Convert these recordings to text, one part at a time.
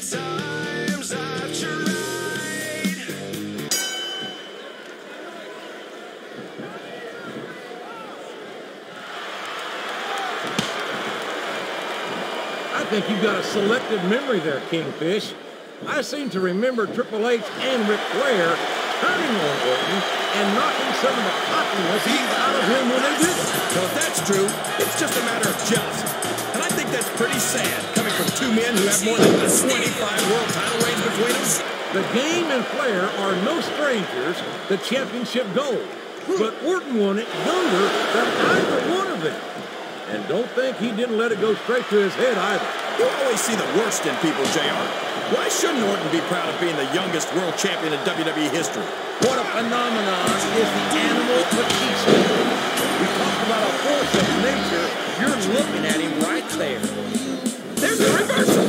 times I've tried. I think you've got a selective memory there, Kingfish. I seem to remember Triple H and Ric Flair turning on Orton and knocking some of the cockiness out of him when they did it. Well, if that's true, it's just a matter of jealousy. And I think that's pretty sad, coming from two men who have more than 25 world title reigns between them. The Game and Flair are no strangers to championship gold, but Orton won it younger than either one of them. And don't think he didn't let it go straight to his head either. You always see the worst in people, JR. Why shouldn't Orton be proud of being the youngest world champion in WWE history? What a phenomenon is the animal Batista. We talked about a force of nature. You're looking at him right there. There's the reversal.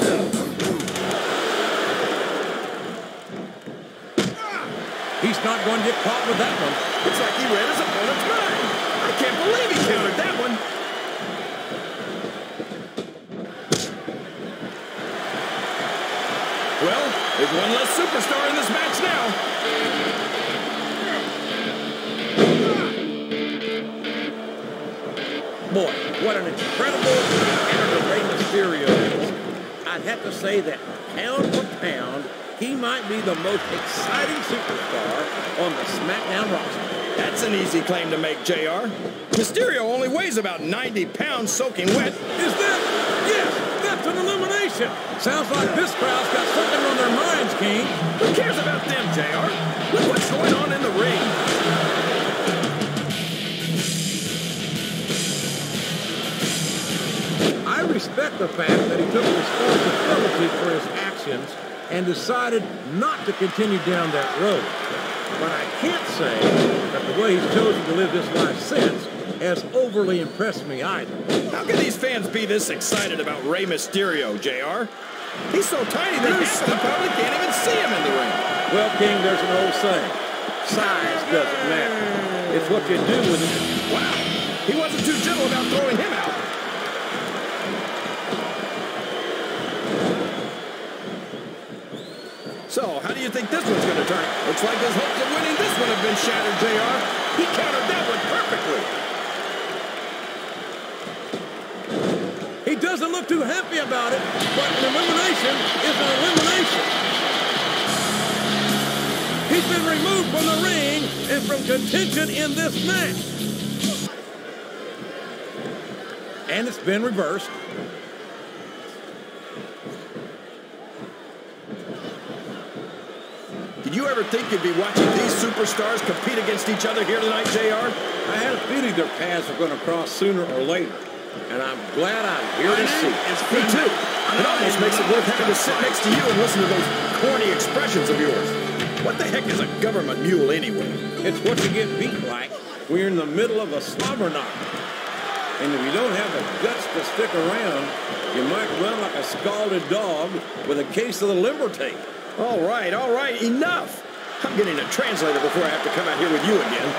He's not going to get caught with that one. It's like he read his opponent's mind. I can't believe he countered that one. Well, there's one less superstar in this match now. Boy, what an incredible encounter Rey Mysterio is. I'd have to say that pound for pound, he might be the most exciting superstar on the SmackDown roster. That's an easy claim to make, JR. Mysterio only weighs about 90 pounds soaking wet. Is that? Yes, that's an elimination. Sounds like this crowd's got something on their minds, King. Who cares about them, JR? Look what's going on in the ring. I respect the fact that he took responsibility for his actions and decided not to continue down that road. But I can't say that the way he's chosen to live his life since has overly impressed me either. How can these fans be this excited about Rey Mysterio, JR? He's so tiny that half of the public can't even see him in the ring. Well, King, there's an old saying. Size doesn't matter. It's what you do with it. Wow, he wasn't too gentle about throwing him out. So, how do you think this one's going to turn? Looks like his hopes of winning this one have been shattered, JR. He countered that one perfectly. He doesn't look too happy about it, but an elimination is an elimination. He's been removed from the ring and from contention in this match. And it's been reversed. Did you ever think you'd be watching these superstars compete against each other here tonight, JR? I had a feeling their paths are going to cross sooner or later, and I'm glad I'm here to see. Me too. It almost makes it worth having to sit next to you and listen to those corny expressions of yours. What the heck is a government mule anyway? It's what you get beat like when you're in the middle of a slobber knock. And if you don't have the guts to stick around, you might run like a scalded dog with a case of the limber tape. All right, enough. I'm getting a translator before I have to come out here with you again.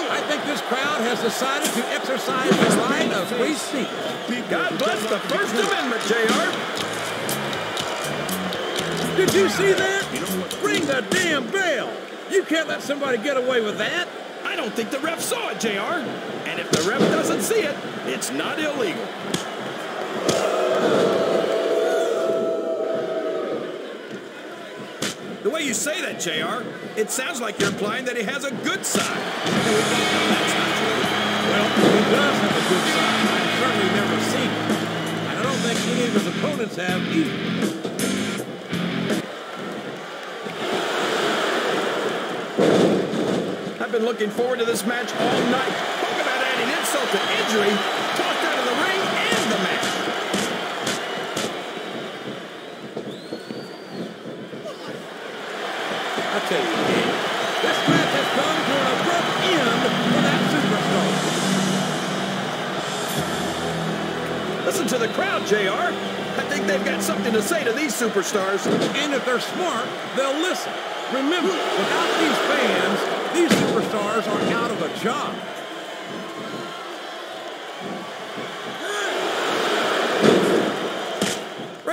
I think this crowd has decided to exercise the right of free speech. God bless the First Amendment, JR. Did you see that? Ring the damn bell. You can't let somebody get away with that. I don't think the ref saw it, JR. And if the ref doesn't see it, it's not illegal. The way you say that, JR, it sounds like you're implying that he has a good side. That's not true. Well, he does have a good side. I've certainly never seen it. And I don't think any of his opponents have either. I've been looking forward to this match all night. Talk about adding insult to injury. Talked out of the ring and the match. I tell you, King, this match has come to an abrupt end for that superstar. Listen to the crowd, JR. I think they've got something to say to these superstars. And if they're smart, they'll listen. Remember, without these fans, these superstars are out of a job.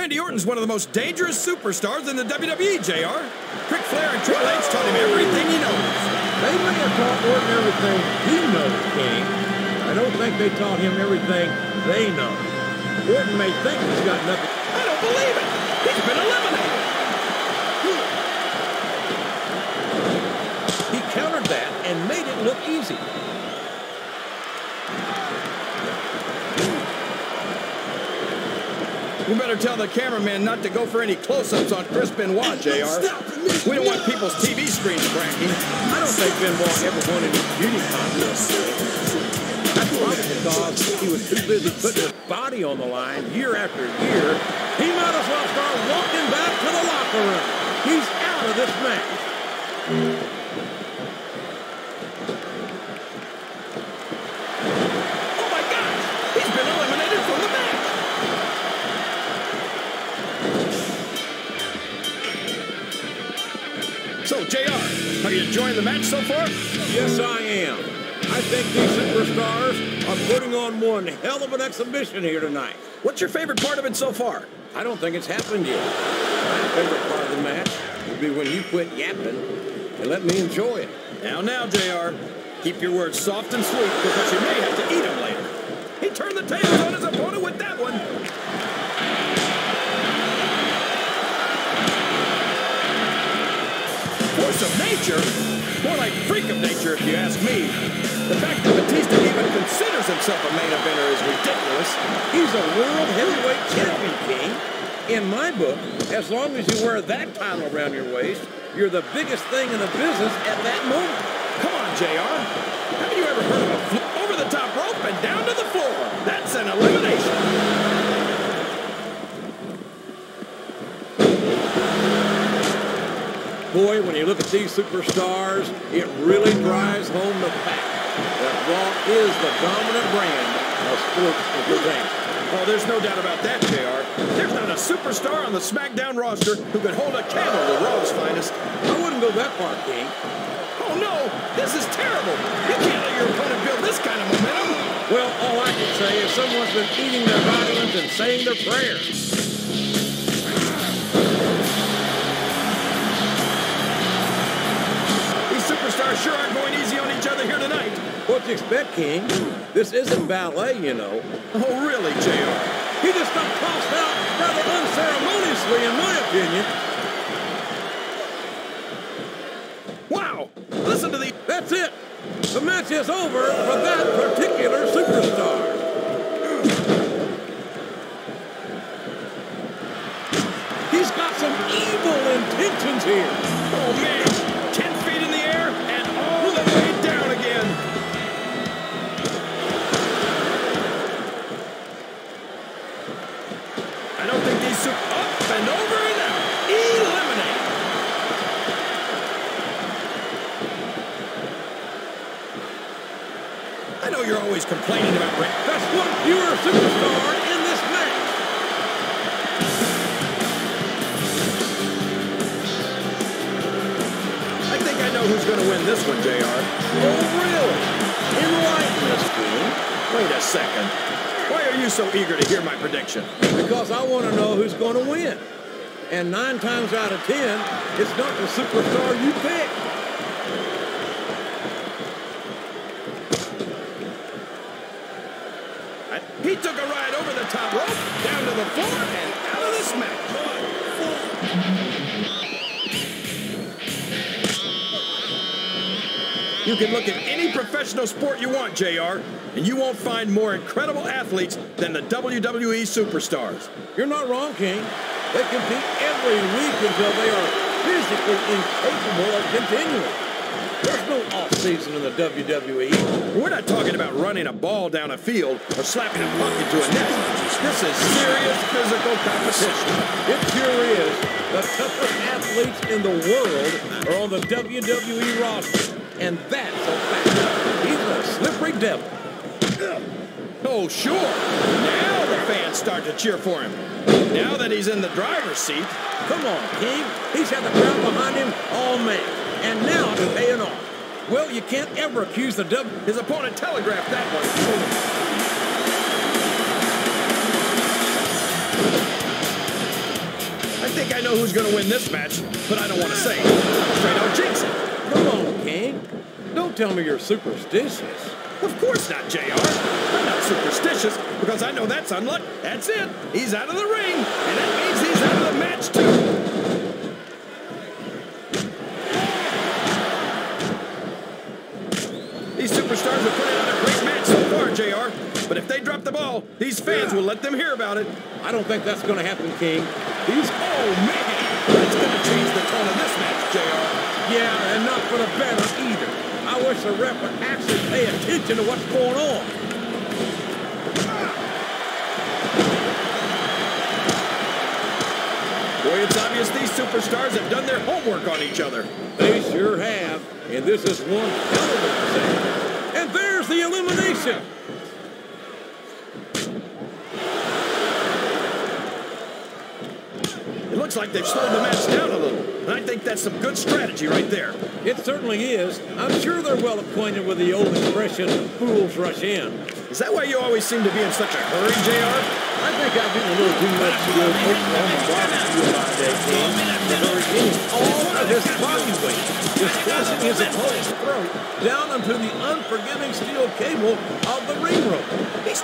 Randy Orton's one of the most dangerous superstars in the WWE, JR. Ric Flair and Triple H taught him everything he knows. They may have taught Orton everything he knows, King. I don't think they taught him everything they know. Orton may think he's got nothing. I don't believe it. He's been eliminated. He countered that and made it look easy. You better tell the cameraman not to go for any close-ups on Chris Benoit, JR. We don't want people's TV screens cracking. I don't think Benoit ever won any beauty contest. That's probably because he was too busy putting his body on the line year after year. He might as well start walking back to the locker room. He's out of this match. Oh my gosh! He's been eliminated from the match! So, JR, are you enjoying the match so far? Yes, I am. I think these superstars are putting on one hell of an exhibition here tonight. What's your favorite part of it so far? I don't think it's happened yet. My favorite part of the match would be when you quit yapping and let me enjoy it. Now, JR. Keep your words soft and sweet because you may have to eat them later. He turned the tables on his opponent with that one. Force of nature? More like freak of nature, if you ask me. The fact that Batista even considers himself a main eventer is ridiculous. He's a world heavyweight champion, King. In my book, as long as you wear that title around your waist, you're the biggest thing in the business at that moment. Come on, JR. Have you ever heard of a over the top rope and down to the floor? That's an elimination. Boy, when you look at these superstars, it really drives home the fact that Raw is the dominant brand of sports entertainment. Oh, there's no doubt about that, JR. There's not a superstar on the SmackDown roster who could hold a candle to Raw's finest. I wouldn't go that far, King. Oh, no! This is terrible! You can't let your opponent build this kind of momentum! Well, all I can say is someone's been eating their vitamins and saying their prayers. These superstars sure aren't going easy on each other here tonight. What do you expect, King? This isn't ballet, you know. Oh, really, JR? He just got tossed out rather unceremoniously, in my opinion. Wow! Listen to the... That's it. The match is over for that particular superstar. He's got some evil intentions here. Oh, man! 10 feet in the air and all the way down again. I don't think these up and over and out. Eliminate. I know you're always complaining about Rick. That's one fewer superstar in this match. I think I know who's going to win this one, JR. Oh, really? Enlighten us, King. Wait a second. Why are you so eager to hear my prediction? Because I want to know who's going to win. And 9 times out of 10, it's not the superstar you pick. He took a ride over the top rope, down to the floor, and out of this match. You can look at any professional sport you want, JR, and you won't find more incredible athletes than the WWE superstars. You're not wrong, King. They compete every week until they are physically incapable of continuing. There's no off-season in the WWE. We're not talking about running a ball down a field or slapping a puck into a net. This is serious physical competition. It sure is. The toughest athletes in the world are on the WWE roster. And that's a fact. He's a slippery devil. Oh, sure. Now the fans start to cheer for him. Now that he's in the driver's seat. Come on, King. He's had the crowd behind him all match. And now it's paying off. Well, you can't ever accuse the His opponent telegraphed that one. know who's going to win this match, but I don't want to say it. Straight out jinx it. Come on, King. Don't tell me you're superstitious. Of course not, JR. I'm not superstitious because I know that's unlucky. That's it. He's out of the ring, and that means he's out of the match, too. These superstars are putting on a great match so far, JR. But if they drop the ball, these fans will let them hear about it. I don't think that's going to happen, King. Oh, man. That's going to change the tone of this match, JR. Yeah, and not for the better either. I wish the ref would actually pay attention to what's going on. Boy, it's obvious these superstars have done their homework on each other. They sure have, and this is one hell of a mistake. And there's the elimination. It looks like they've slowed the match down a little, and I think that's some good strategy right there. It certainly is. I'm sure they're well acquainted with the old expression, fools rush in. Is that why you always seem to be in such a hurry, JR? I think I've eaten a little too much good Oklahoma barbecue in my day, King. The hurricane, all of his body weight, just forcing his opponent's throat down onto the unforgiving steel cable of the ring rope. This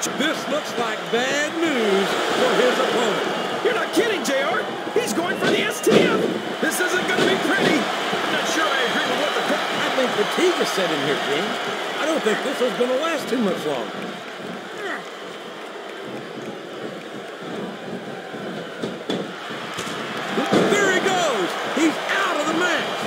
looks like bad news for his opponent. You're not kidding, JR. He's going for the STF. This isn't going to be pretty. I'm not sure I agree with what the... I think fatigue is set in here, King. I don't think this is going to last too much longer. There he goes. He's out of the match.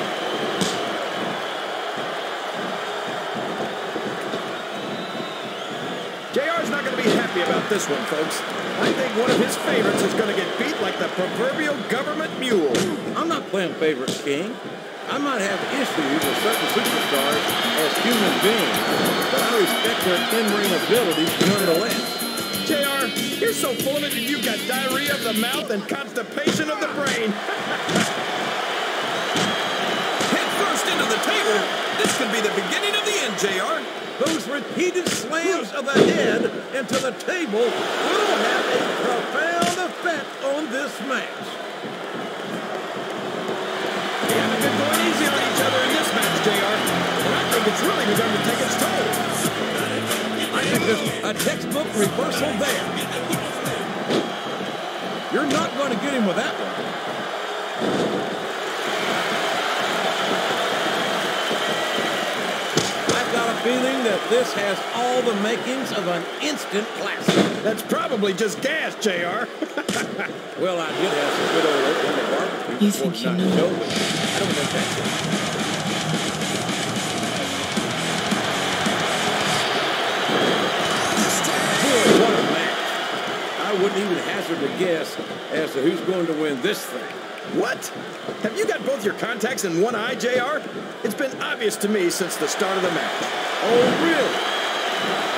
JR's not going to be happy about this one, folks. I think one of his favorites is going to get beat like the proverbial government mule. I'm not playing favorites, King. I might have issues with certain superstars as human beings, but I respect their in-ring abilities nonetheless. JR, you're so full of it that you've got diarrhea of the mouth and constipation of the brain. Head first into the table. This could be the beginning of the end, JR. Those repeated slams of the head into the table will have a profound effect on this match. They haven't been going easy on each other in this match, JR. And I think it's really begun to take its toll. I think there's a textbook reversal there. You're not going to get him with that one. I've got a feeling that this has all the makings of an instant classic. That's probably just gas, JR. Well, I did have some good old Oklahoma barbecue. You think you know? I don't think that's it. Boy, what a match. I wouldn't even hazard a guess as to who's going to win this thing. What? Have you got both your contacts in one eye, JR? It's been obvious to me since the start of the match. Oh, really?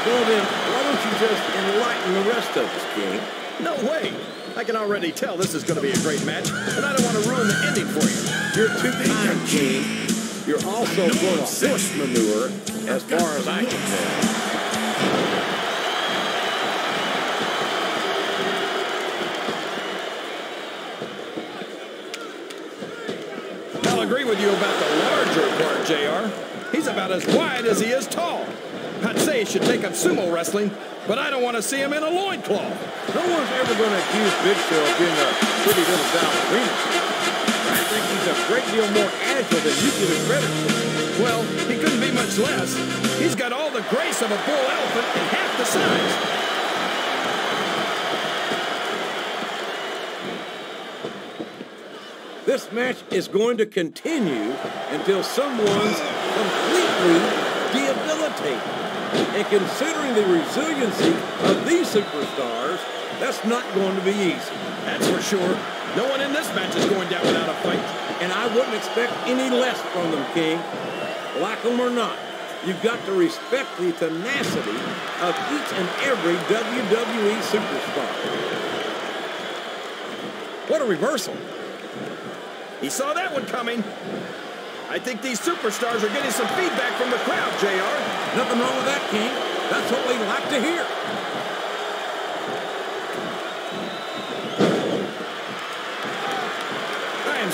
Well, then, why don't you just enlighten the rest of us, King? No way. I can already tell this is going to be a great match, and I don't want to ruin the ending for you. You're too kind, King. You're also full of horse manure, as far as I can tell. I'll agree with you about the larger part, JR. He's about as wide as he is tall. I'd say he should take up sumo wrestling, but I don't want to see him in a loincloth. No one's ever going to accuse Big Show of being a pretty little ballerina. I think he's a great deal more agile than you give him credit for. Well, he couldn't be much less. He's got all the grace of a bull elephant and half the size. This match is going to continue until someone's completely debilitated. And considering the resiliency of these superstars, that's not going to be easy. That's for sure. No one in this match is going down without a fight. And I wouldn't expect any less from them, King. Like them or not, you've got to respect the tenacity of each and every WWE superstar. What a reversal. He saw that one coming. I think these superstars are getting some feedback from the crowd, JR. Nothing wrong with that, King. That's what we like to hear.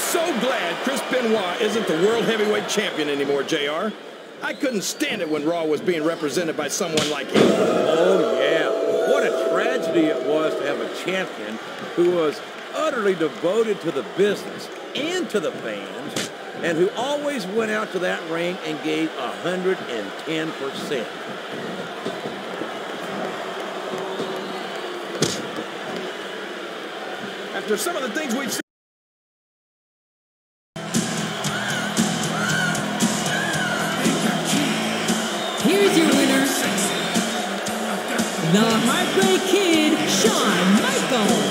so glad Chris Benoit isn't the World Heavyweight Champion anymore, JR. I couldn't stand it when Raw was being represented by someone like him. Oh, yeah. What a tragedy it was to have a champion who was utterly devoted to the business and to the fans, and who always went out to that ring and gave 110%. After some of the things we've seen. Here's your winner, the Heartbreak Kid, Shawn Michaels.